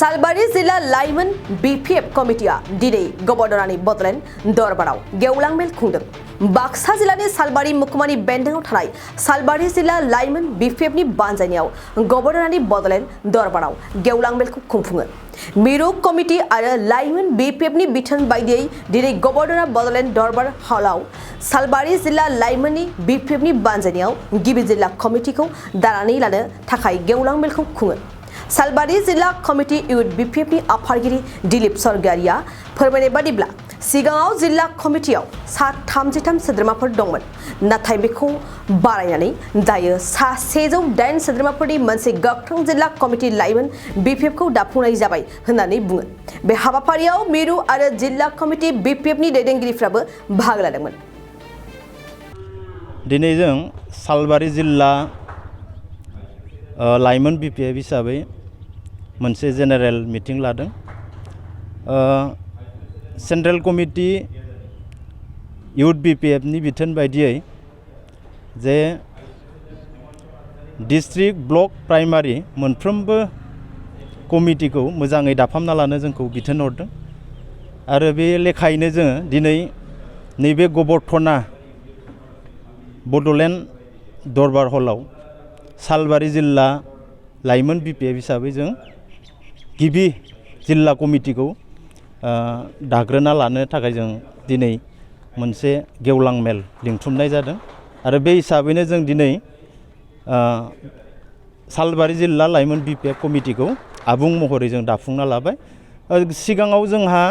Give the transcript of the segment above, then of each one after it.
सालबारि जिल्ला लाइमोन बीपीएफ कमिटिया दिनै गब'रनि बड'लेण्ड दरबाराव गेवलां मेल खुंदों। बाक्सा जिल्लानि सालबारि महकुमानि बेन्दोङाव थानाय सालबारि जिल्ला लाइमोन बीपीएफनि बानजायनायाव गब'रनि बड'लेण्ड दरबाराव गेवलां मेलखौ खुंफुङो। मिरु कमिटि आरो लाइमोन बीपीएफनि बिथोन बायदियै दिनै गब'रना बड'लेण्ड दरबार हलाव सालबारि जिल्ला लाइमोननि बीपीएफनि बानजायनायाव गिबि जिल्ला कमिटिखौ दानानै लानो थाखाय गेवलां मेलखौ खुङो। सालबारि जिल्ला कमिटि इउथ बीपीएफनि आफादगिरि दिलीप सरगियारिया फोरमायनाय बादिब्ला सिगाङाव जिल्ला कमिटियाव सा 33 सोद्रोमाफोर दंमोन, नाथाय बेखौ बारायनानै दायो सा 108 सोद्रोमाफोरनि मोनसे गोख्रों जिल्ला कमिटि लाइमोन बीपीएफखौ दाफुंनाय जाबाय होननानै बुङो। बे हाबाफारियाव मिरु आरो जिल्ला कमिटि बीपीएफनि दैदेनगिरिफ्राबो बाहागो लादोंमोन। दिनै जों सालबारि जिल्ला लाइमोन बीपीएफ हिसाबै मोनसे जेनेरेल मिटिं लादों। सेन्ट्रेल कमिटि इउथ बीपीएफनि बिथोन बायदियै जे डिस्ट्रिक्ट ब्लक प्राइमारि मोनफ्रोमबो कमिटिखौ मोजाङै दाफामना लानो जोंखौ बिथोन हरदों आरो बे लेखायैनो जोङो दिनै नैबे गब'रथना बड'लेण्ड दरबार हलाव सालबारि जिल्ला लाइमोन बीपीएफ हिसाबै जों गिबि जिल्ला कमिटिखौ दाग्रोना लानो थाखाय जों दिनै मोनसे गेवलां मेल लिंथुमनाय जादों आरो बे हिसाबैनो जों दिनै सालबारि जिल्ला लाइमोन बीपीएफ कमिटिखौ आबुं महरै जों दाफुंना लाबाय। सिगाङाव जोंहा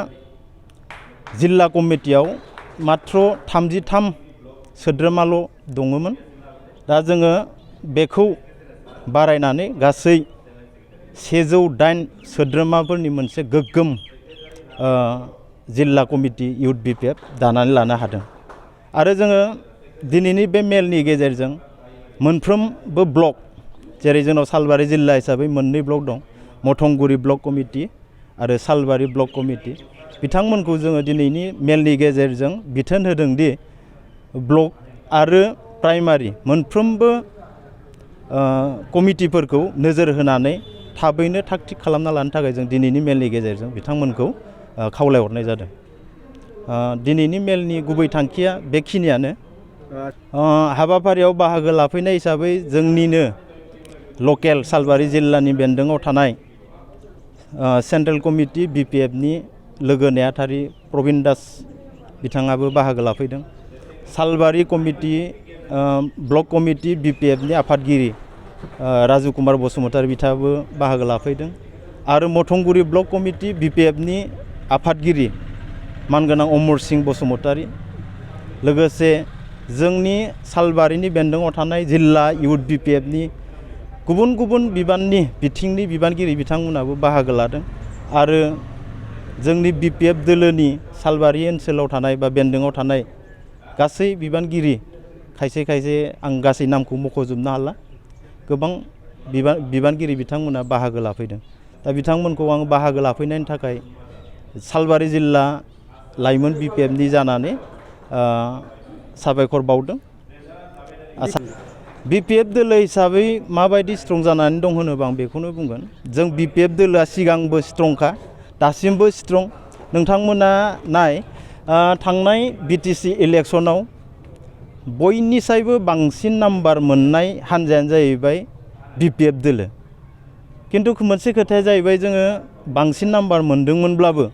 जिल्ला कमिटियाव मात्र 33 सोद्रोमाल' दङमोन। दा जोङो बेखौ बारायनानै गासै 108 सोद्रोमाफोरनि मोनसे गोग्गोम जिल्ला कमिटि इउथ बीपीएफ दानानै लानो हादों आरो जोङो दिनैनि बे मेलनि गेजेरजों मोनफ्रोमबो ब्लक, जेरै जोंनाव सालबारि जिल्ला हिसाबै मोननै ब्लक दं, मथंगुरि ब्लक कमिटि आरो सालबारि ब्लक कमिटि, बिथांमोनखौ जोङो दिनैनि मेलनि गेजेरजों बिथोन होदों दि ब्लक आरो प्राइमारि मोनफ्रोमबो कमिटिफोरखौ नोजोर होनानै थाबैनो थाग थिग खालामना लानो थाखाय जों दिनैनि मेलनि गेजेरजों बिथांमोनखौ खावलायहरनाय जादों। दिनैनि मेलनि गुबै थांखिया बेखिनियानो। हाबाफारियाव बाहागो लाफैनाय हिसाबै जोंनिनो लकेल सालबारि जिल्लानि बेन्दोङाव थानाय सेन्ट्रेल कमिटि बीपीएफनि लोगो नेहाथारि प्रबिन दास बिथाङाबो बाहागो लाफैदों। सालबारि कमिटि ब्लक कमिटि बीपीएफनि आफादगिरि राजु कुमार बसुमतारी बिथाङाबो बाहागो लाफैदों आरो मथंगुरि ब्लक कमिटि बीपीएफनि आफादगिरि मानगोनां अमर सिंह बसुमतारी, लोगोसे जोंनि सालबारिनि बेन्दोङाव थानाय जिल्ला इउथ बीपीएफनि गुबुन गुबुन बिबाननि बिथिंनि बिबानगिरि बिथांमोनाबो बाहागो लादों आरो जोंनि बीपीएफ दोलोनि सालबारि ओनसोलाव थानाय बा बेन्दोङाव थानाय गासै बिबानगिरि, खायसे खायसे आं गासै नामखौ मख'जोबनो हाला, गोबां बिबानगिरि बिथांमोना बाहागो लाफैदों। दा बिथांमोनखौ आं बाहागो लाफैनायनि थाखाय सालबारि जिल्ला लाइमोन बीपीएफनि जानानै साबायखर बावदों। बीपीएफ दोलो हिसाबै माबायदि स्ट्रं जानानै दं होनोबा आं बेखौनो बुंगोन, जों बीपीएफ दोलोआ सिगांबो स्ट्रंखा, दासिमबो स्ट्रं। नोंथांमोना नाय, थांनाय बीटीसी इलेक्शनाव बयनिसायबो बांसिन नाम्बार मोननाय हान्जायानो जाहैबाय बीपीएफ दोलो। किन्तु मोनसे खोथाया जाहैबाय, जोङो बांसिन नाम्बार मोनदोंमोनब्लाबो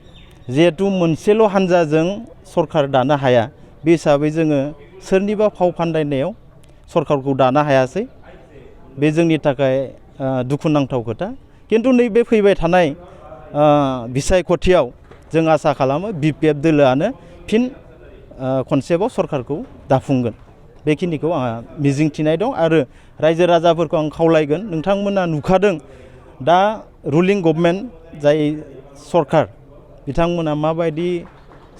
जिहेतु मोनसेल' हान्जाजों सरकार दानो हाया, बे हिसाबै जोङो सोरनिबा फाव फान्दायनायाव सरकारखौ दानो हायासै। बे जोंनि थाखाय दुखुनांथाव खोथा। किन्तु नैबे फैबाय थानाय बिसायख'थियाव जों आसा खालामो बीपीएफ दोलोआनो फिन खनसेबाव सरकारखौ दाफुंगोन। बेखिनिखौ आंहा मिजिंथिनाय दं आरो रायजो राजाफोरखौ आं खावलायगोन, नोंथांमोना नुखादों दा रुलिं गभर्नमेन्ट जाय सरकार, बिथांमोना माबायदि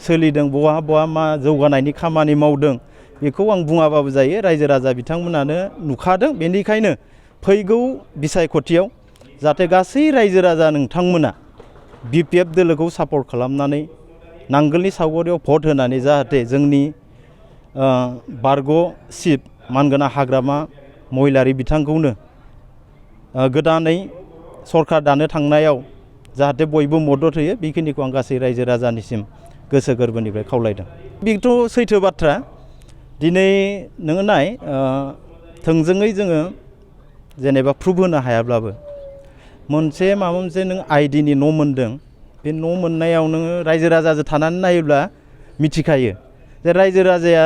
सोलिदों, बहा बहा मा जौगानायनि खामानि मावदों, बेखौ आं बुङाबाबो जायो, रायजो राजा बिथांमोनानो नुखादों। बेनिखायनो फैगौ बिसायख'थियाव जाहाथे गासै रायजो राजा नोंथांमोना बीपीएफ दोलोखौ सापर्ट खालामनानै नांगोलनि सावगारियाव भट होनानै जाहाथे जोंनि बारग' चिफ मानगोनां हाग्रामा महिलारि बिथांखौनो गोदानै सरकार दानो थांनायाव जाहाथे बयबो मदद होयो बेखिनिखौ आं गासै रायजो राजानिसिम गोसो गोरबोनिफ्राय खावलायदों। बेथ' सैथो बाथ्रा। दिनै नोङो नाय थोंजोङै जोङो जेनेबा प्रुफ होनो हायाब्लाबो मोनसे माबा मोनसे नों आइडिनि न' मोनदों, बे न' मोननायाव नोङो रायजो राजाजों थानानै नायोब्ला मिथिखायो जे रायजो राजाया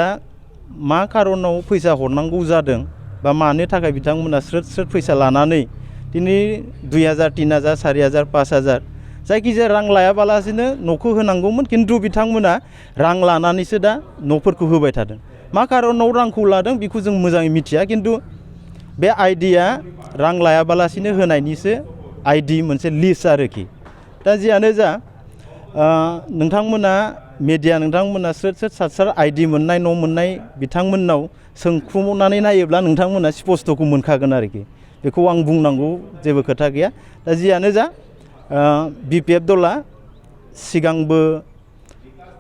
मा खारनाव फैसा हरनांगौ जादों बा मानो थाखाय बिथांमोना स्रोद स्रोद फैसा लानानै दिनै 2000, 3000, 4000, 5000 जायखिजाया रां लायाबालासिनो न'खौ होनांगौमोन, खिन्थु बिथांमोना रां लानानैसो दा न'फोरखौ होबाय थादों। मा खारनाव रांखौ लादों बेखौ जों मोजाङै मिथिया, खिन्थु बे आइडिया रां लायाबालासिनो होनायनिसो आइडि मोनसे लिस्ट आरोखि। दा जियानो जा नोंथांमोना मेडिया नोंथांमोना स्रोद स्रोद सार आइडि मोननाय न' मोननाय बिथांमोननाव सोंख्रुमनानै नायोब्ला नोंथांमोना स्पस्त'खौ मोनखागोन आरोखि। बेखौ आं बुंनांगौ जेबो खोथा गैया। दा जियानो जा BPF दला सिगांबो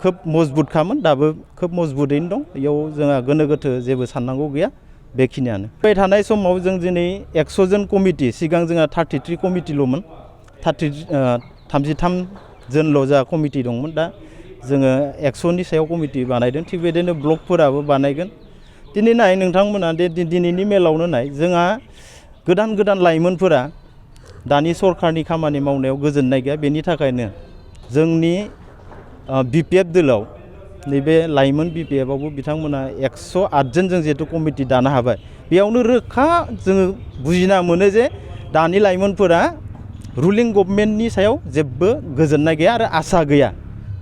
खोब मजबुतखामोन, दाबो खोब मजबुतैनो दं। बेयाव जोंहा गोनो गोथो जेबो साननांगौ गैया। बेखिनियानो। फैबाय थानाय समाव जों दिनै 100 जन कमिटि, सिगां जोंहा 33 कमिटिल'मोन, 33 जनल' जा कमिटि दंमोन। दा जोङो 100नि सायाव कमिटि बानायदों। थिग बेबायदिनो ब्लकफोराबो बानायगोन। दिनै नाय नोंथांमोना दिनैनि मेलावनो नाय, जोंहा गोदान गोदान लाइमोनफोरा दानि सरकारनि खामानि मावनायाव गोजोननाय गैया। बेनि थाखायनो जोंनि BPF दोलाव नैबे लाइमोन BPFआवबो बिथांमोना 108 जन जों जिहेतु कमिटि दानो हाबाय। बेयावनो रोखा जोङो बुजिना मोनो जे दानि लाइमोनफोरा रुलिं गभर्नमेन्टनि सायाव जेबो गोजोननाय गैया आरो आसा गैया।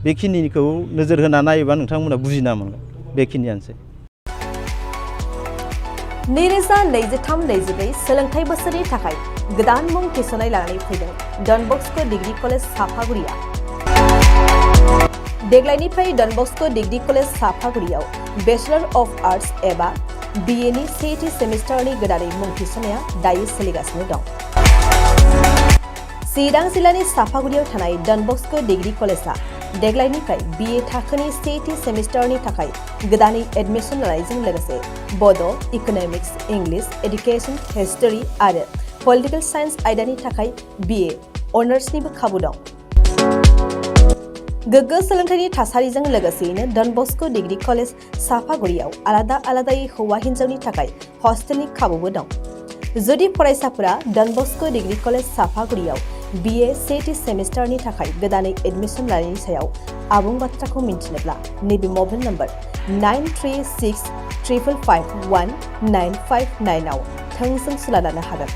बेखिनिखौ नोजोर होना नायोबा नोंथांमोना बुजिना मोनगोन। बेखिनियानोसै। 2023-24 सोलोंथाइ बोसोरनि थाखाय गोदान मुं थिसननाय लानानै फैदों डन बस्क' डिग्री कलेज साफागुरिया। देग्लायनिफ्राय डन बस्क' डिग्री कलेज साफागुरियाव बेचलर अफ आर्ट्स एबा BA नि सेथि सेमिस्टारनि गोदानै मुं थिसननाया दायो सोलिगासिनो दं। चिरां जिल्लानि साफागुरियाव थानाय डन बस्क' डिग्री कलेजआ देग्लायनिफ्राय BA थाखोनि सेथि सेमिस्टारनि थाखाय गोदानै एडमिसन लानायजों लोगोसे बड', इक'नमिक्स, इंलिश, एडुकेशन, हिस्टरी आरो पलिटिकल साइन्स आयदानि थाखाय BA अनार्सनिबो खाबु दं। गोग्गो सोलोंथाइनि थासारिजों लोगोसेयैनो डन बस्क' डिग्री कलेज साफागुरियाव आलादा आलादायै हौवा हिन्जावनि थाखाय हस्टेलनि खाबुबो दं। जुदि फरायसाफोरा डन बस्क' डिग्री कलेज साफागुरियाव BA सेथि सेमिस्टारनि थाखाय गोदानै एडमिसन लानायनि सायाव आबुं बाथ्राखौ मिन्थिनोब्ला नैबे मबाइल नम्बर 9365551959 आव थोंजों सुला लानो हागोन।